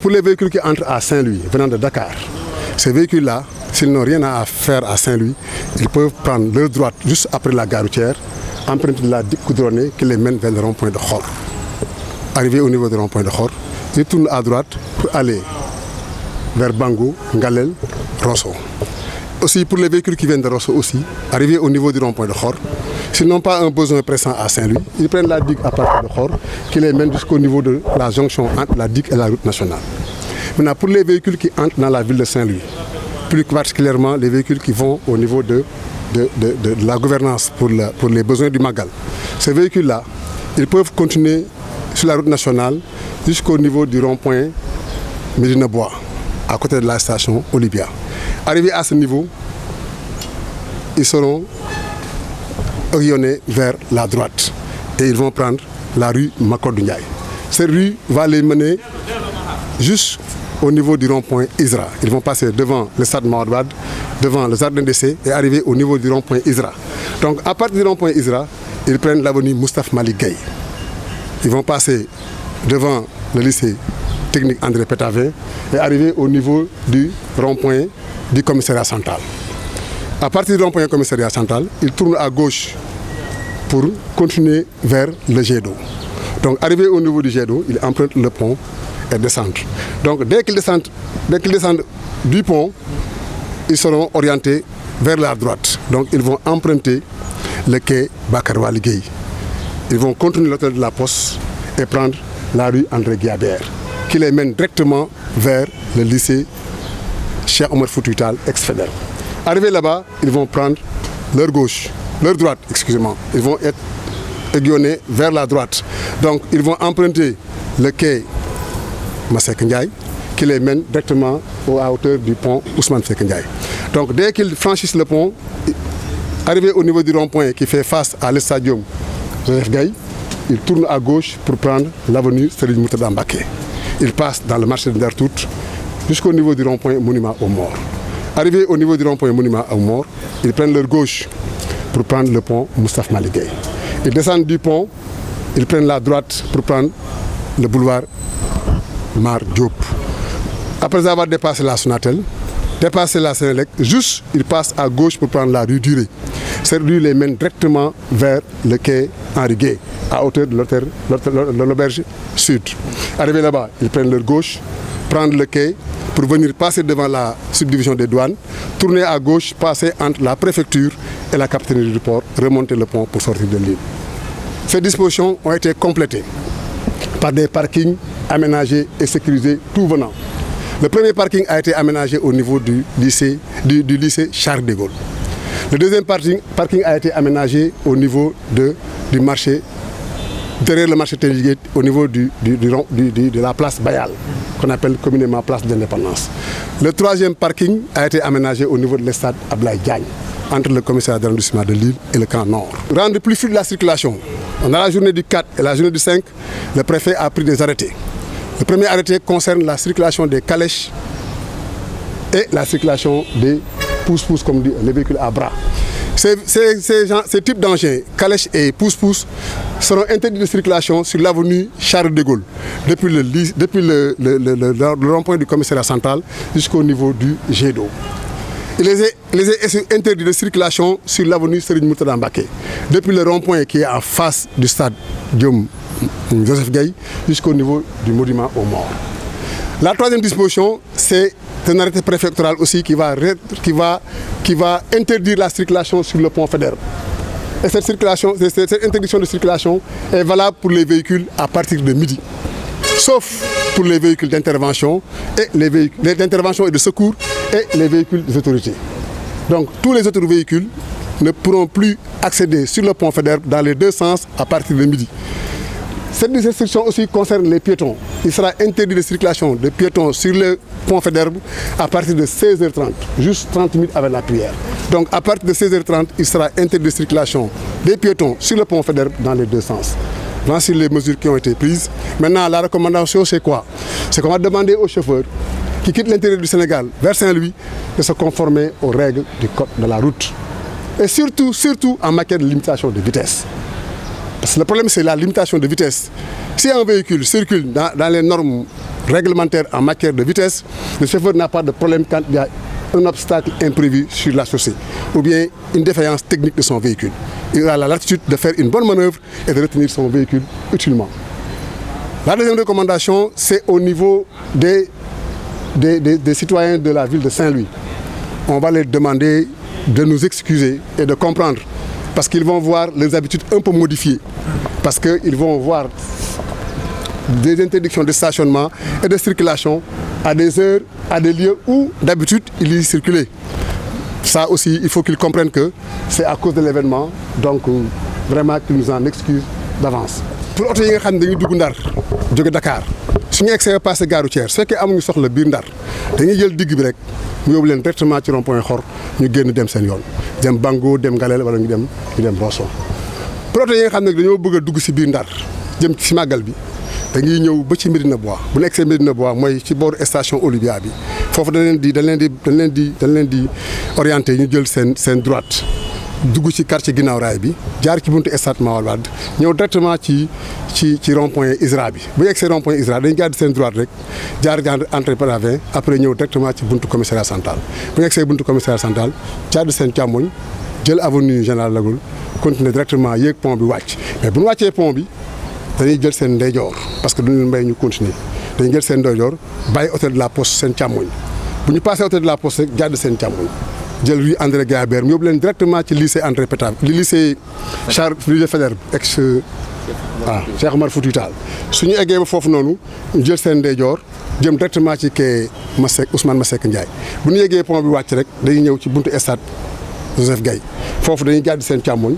pour les véhicules qui entrent à Saint-Louis, venant de Dakar, ces véhicules-là, s'ils n'ont rien à faire à Saint-Louis, ils peuvent prendre leur droite juste après la gare routière, emprunter de la digue goudronnée qui les mène vers le rond-point de Khor. Arrivé au niveau du rond-point de Khor, ils tournent à droite pour aller vers Bango, Ngalel, Rosso. Aussi pour les véhicules qui viennent de Rosso aussi, arrivés au niveau du rond-point de Khor, s'ils n'ont pas un besoin pressant à Saint-Louis, ils prennent la digue à partir de Khor qui les mène jusqu'au niveau de la jonction entre la digue et la route nationale. Maintenant, pour les véhicules qui entrent dans la ville de Saint-Louis, plus particulièrement les véhicules qui vont au niveau de la gouvernance pour les besoins du Magal, ces véhicules-là, ils peuvent continuer sur la route nationale jusqu'au niveau du rond-point Médina Bois, à côté de la station Olivia. Arrivés à ce niveau, ils seront orientés vers la droite et ils vont prendre la rue Makodou Ndiaye. Cette rue va les mener jusqu'au niveau du rond-point Isra. Ils vont passer devant le stade Mawadouad, devant le jardin d'essai et arriver au niveau du rond-point Isra. Donc à partir du rond-point Isra, ils prennent l'avenue Moustapha Malik Gueye. Ils vont passer devant le lycée technique André Pétavin et arriver au niveau du rond-point du commissariat central. À partir du rond-point du commissariat central, ils tournent à gauche pour continuer vers le jet d'eau. Donc arrivé au niveau du jet d'eau, ils empruntent le pont et descendent. Donc dès qu'ils descendent du pont, ils seront orientés vers la droite. Donc ils vont emprunter le quai Bakar Wali Gueye. Ils vont continuer l'hôtel de la Poste et prendre la rue André Guiabert, qui les mène directement vers le lycée Cheikh Omar Foutiyou Tall, ex-Fédère. Arrivés là-bas, ils vont prendre leur droite, ils vont être aiguillonnés vers la droite. Donc ils vont emprunter le quai Masseck Ndiaye, qui les mène directement à hauteur du pont Ousmane Seck Ndiaye. Donc dès qu'ils franchissent le pont, arrivés au niveau du rond-point qui fait face à l'Estadium Joseph Gaye, ils tournent à gauche pour prendre l'avenue Serigne Mourtada Mbacké. Ils passent dans le marché de Ndartout jusqu'au niveau du rond-point Monument aux Morts. Arrivés au niveau du rond-point Monument aux Morts, ils prennent leur gauche pour prendre le pont Moustapha Malik Gueye. Ils descendent du pont, ils prennent la droite pour prendre le boulevard Mar Diop. Après avoir dépassé la Sonatel, dépassé la Sénélec, juste ils passent à gauche pour prendre la rue Durée. Cette rue les mène directement vers le quai Henri Gueye, à hauteur de l'auberge sud. Arrivés là-bas, ils prennent leur gauche, prendre le quai pour venir passer devant la subdivision des douanes, tourner à gauche, passer entre la préfecture et la capitainerie du port, remonter le pont pour sortir de l'île. Ces dispositions ont été complétées par des parkings aménagés et sécurisés tout venant. Le premier parking a été aménagé au niveau du lycée Charles de Gaulle. Le deuxième parking a été aménagé au niveau du marché, derrière le marché Tenjiguet, au niveau de la place Bayal, qu'on appelle communément place d'indépendance. Le troisième parking a été aménagé au niveau de l'estade Ablaye Diagne, entre le commissariat d'arrondissement de Lille et le camp Nord. Rendre plus fluide la circulation. Dans la journée du 4 et la journée du 5, le préfet a pris des arrêtés. Le premier arrêté concerne la circulation des calèches et la circulation des pousse-pousse, comme dit les véhicules à bras. Ces types d'engins, calèches et pousse-pousse, seront interdits de circulation sur l'avenue Charles de Gaulle, depuis le rond-point du commissariat central jusqu'au niveau du jet d'eau. Il les est interdit de circulation sur l'avenue Serigne Mourtada Mbacké, depuis le rond-point qui est en face du stade Joseph Gaye jusqu'au niveau du monument aux morts. La troisième disposition, c'est un arrêté préfectoral aussi qui va interdire la circulation sur le pont Faidherbe. Et cette interdiction de circulation est valable pour les véhicules à partir de midi, sauf pour les véhicules d'intervention et les véhicules d'intervention et de secours et les véhicules des autorités. Donc tous les autres véhicules ne pourront plus accéder sur le pont Faidherbe dans les deux sens à partir de midi. Cette restriction aussi concerne les piétons. Il sera interdit de circulation de piétons sur le pont Faidherbe à partir de 16h30, juste 30 minutes avec la prière. Donc à partir de 16h30, il sera interdit de circulation des piétons sur le pont Faidherbe dans les deux sens. Voici les mesures qui ont été prises. Maintenant, la recommandation, c'est quoi? C'est qu'on va demander aux chauffeurs qui quittent l'intérieur du Sénégal vers Saint-Louis de se conformer aux règles du code de la route. Et surtout en matière de limitation de vitesse. Parce que le problème, c'est la limitation de vitesse. Si un véhicule circule dans les normes réglementaire en matière de vitesse, le chauffeur n'a pas de problème quand il y a un obstacle imprévu sur la chaussée ou bien une défaillance technique de son véhicule. Il a la latitude de faire une bonne manœuvre et de retenir son véhicule utilement. La deuxième recommandation, c'est au niveau des citoyens de la ville de Saint-Louis. On va leur demander de nous excuser et de comprendre parce qu'ils vont voir leurs habitudes un peu modifiées, parce qu'ils vont voir des interdictions de stationnement et de circulation à des heures, à des lieux où d'habitude il y circulait. Ça aussi, il faut qu'ils comprennent que c'est à cause de l'événement, donc vraiment qu'ils nous en excusent d'avance. Pour oto yi nga xam ne dañuy dugg Ndar jóge Dakar suñu egsee passé gare routière su fekkee amuñu soxla biir Ndar dañuy jël digg bi rek mu yóbbu leen directement ci rond-point Xor ñu génn dem seen yoon dem Bango dem Ngalel wala ñu dem Rosso. Pour oto yi nga xam ne dañoo bëgg a dugg si biir Ndar jëm ci màggal bi dañuy ñëw ba ci Médina Bois bu nekk see Médina Bois mooy ci booru station Olivia bi foofu dañ leen di orienté ñu jël seen droite dugg ci quartier ginnaaw raay bi jaar ci buntu stade Mawal Wade ñëw directement ci rond-point ISRA bi bu yegsee rond-point ISRA dañu gàddu seen droite rek jaar entrée Paravin après ñëw directement ci buntu commissariat central bu yegsee buntu commissariat central jaar seen càmmoñ jël avenue Général Lagul continuer directement yéeg pont bi wàcc mais bu ñu wàccee pont bi dañuy jël seen ndeyjoor parce que duñu leen mbay ñu continuer dañuy jël seen ndeyjoor bàyyi hôtel de la Poste seen càmmoñ bu ñu passé hôtel de la Poste rek jàdd seen càmmoñ jël rue André Guillabert mu yóbbu leen directement ci lycée André Pétave li lycée Charles Faidherbe ex Cheikh Omar Foutiyou Tall suñu eggee ba foofu noonu ñu jël seen ndeyjoor jëm directement ci quai Ousmane Masseck Ndiaye bu ñu yeggee pont bi wàcc rek dañuy ñëw ci buntu stade Joseph Gaye foofu dañuy jàdd seen càmmoñ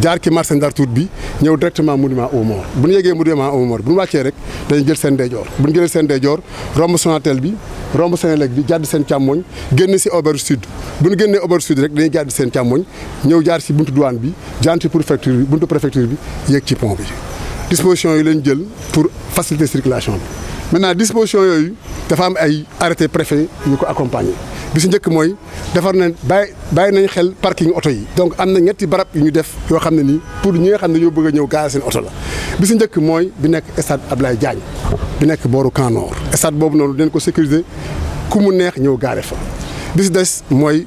jaar ci marché Ndar Tuut bi ñëw directement monument aux morts bu ñu yeggee monument aux morts bu ñu wàccee rek dañuy jël seen ndeyjoor bu ñu jëlee seen ndeyjoor romb Sonatel bi romb Sénélec bi jàdd seen càmmoñ génn si Auberge Sud bu ñu génnee Auberge Sud rek dañuy jàdd seen càmmoñ ñëw jaar si buntu douane bi jaar ci préfecture bi buntu préfecture bi yéeg ci pont bi. disposition yi lañ jël pour faciliter circulation bi maintenant disposition yooyu dafa am ay arrêté préfet yu ko accompagner bi si njëkk mooy defar nañ bàyyi nañ xel parking oto yi donc am na ñetti barab yu ñu def yoo xam ne nii pour ñi nga xam ne ñoo bëgg a ñëw gaare seen oto la bi si njëkk mooy bi nekk stade Ablaye Diagne bi nekk booru Camp Nord stade boobu noonu dañ ko sécuriser ku mu neex ñëw gaare fa bi si des mooy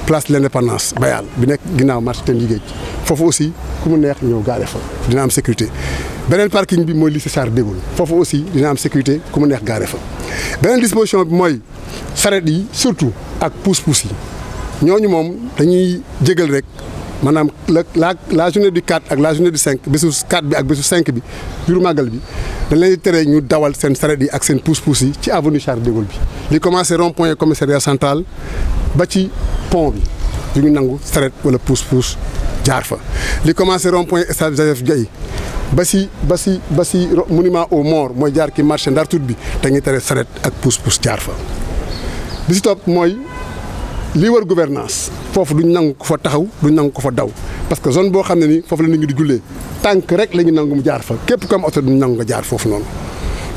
place de l'Indépendance Bayal bi nekk ginnaaw marché Tendie Géej foofu aussi ku mu neex ñëw gaare fa dina am sécurité beneen parking bi mooy lycée Charles de Gaulle foofu aussi dina am sécurité ku mu neex gaare fa beneen disposition bi mooy saret yi surtout ak pousse-pousse yi ñooñu moom dañuy jégal rek maanaam la journée du 4 ak la journée du 5 bésu 4 bi ak bésu 5 bi juru màggal bi dañ leen di tere ñu dawal seen saret yi ak seen pousse-pousse yi ci avenue Charles de Gaulle bi li commencé rond-point commissariat central ba ci pont bi du ñu nangu saret wala pousse-pousse jaar fa li commencé rond-point stade Joseph Gaye ba si monument aux morts mooy jaar ki marché Ndar Tuut bi dañuy tere saret ak pousse-pousse jaar fa bi si topp mooy lii war gouvernance foofu duñ nangu ko fa taxaw duñ nangu ko fa daw parce que zone boo xam ne ni foofu la nit ñi di jullee tànk rek la ñu nangu mu jaar fa képp comme oto duñ nangu nga jaar foofu noonu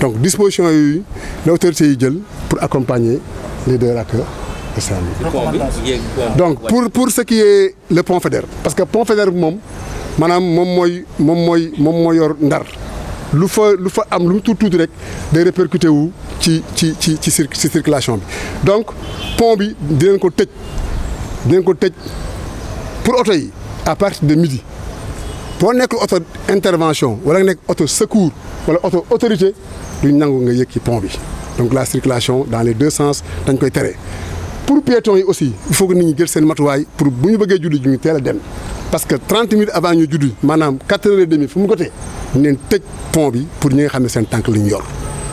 donc disposition yooyu la autorités yi jël pour accompagner les deux racceurs de Saint-Louis. Donc pour ce qui est le pont Faidherbe parce que pont Faidherbe moom maanaam moom mooy yor Ndar lu fa am lu mu tuuti rek day répercuté wu ci circulation bi donc pont bi dinañ ko tëj pour oto yi à partir de midi boo nekk auto intervention wala nga nekk auto secours wala auto autorité duñ nangu nga yëg ci pont bi donc la circulation dans les deux sens dañ koy tere. pour piétons yi aussi il faut que nit ñi jël seen matuwaay pour bu ñu bëggee julli ju ñu teel a dem parce que 30 minutes avant ñu julli maanaam 4h30 fu mu gotee ñu leen tëj pont bi pour ñi nga xam ne seen tànk la ñu yor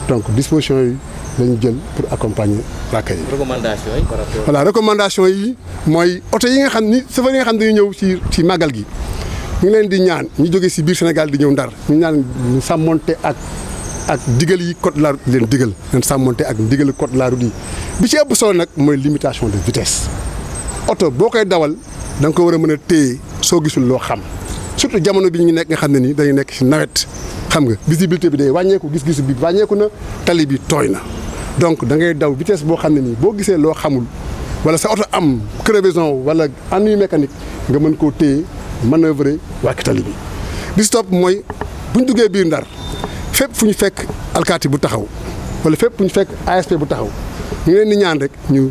donc disposition yi lañu jël pour accompagner rakkay yi. recommandation yi par rapport. Voilà recommandation yi mooy oto yi nga xam ni chauffeur yi nga xam ne dañuy ñëw ci màggal gi ñu ngi leen di ñaan ñu jógee si biir Sénégal di ñëw Ndar ñu ñaan ñu sàmmonte ak digal yi code de la route leen digal leen sàmmonte ak digal code de la route yi bi ci ëpp solo nag mooy limitation de vitesse oto boo koy dawal da nga ko war a mën a téye soo gisul loo xam surtout jamono bi ñu nekk nga xam ne nii dañuy nekk ci nawet xam nga visibilité bi day wàññeeku gis-gisu bi wàññeeku na tali bi tooy na donc da ngay daw vitesse boo xam ne nii boo gisee loo xamul wala sa oto am crevaison wala ennui mécanique nga mën koo téye manœuvrer wàcc tali bi. bi si topp mooy bu ñu duggee biir Ndar fépp fu ñu fekk alkaati bu taxaw wala fépp ñu fekk ASP bu taxaw ñu leen di ñaan rek ñu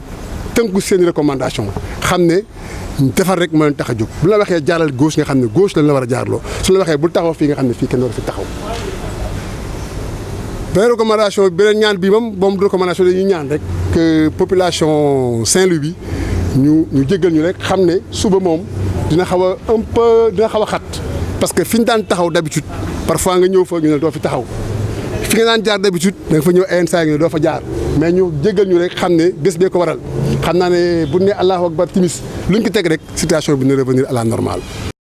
tënku seen recommandation xam ne defar rek moo leen tax a jóg bu la waxee jaaral gauche nga xam ne gauche lañ la war a jaarloo su la waxee bul taxaw fii nga xam ne fii kenn war a fi taxaw. beneen recommandation beneen ñaan bii moom du recommandation dañuy ñaan rek que population Saint-Louis bi ñu jéggal ñu rek xam ne suba moom dina xaw a un peu dina xaw a xat parce que fi ñu daan taxaw d'habitude parfois nga ñëw fa ñu ne doo fi taxaw fi nga daan jaar d'habitude da nga fa ñëw ay saa ngi ne doo fa jaar mais ñu jéggal ñu rek xam ne bés bee ko waral xam naa ne bu ne Allahu akbar timis luñ ko teg rek situation bi dina revenir à la normale.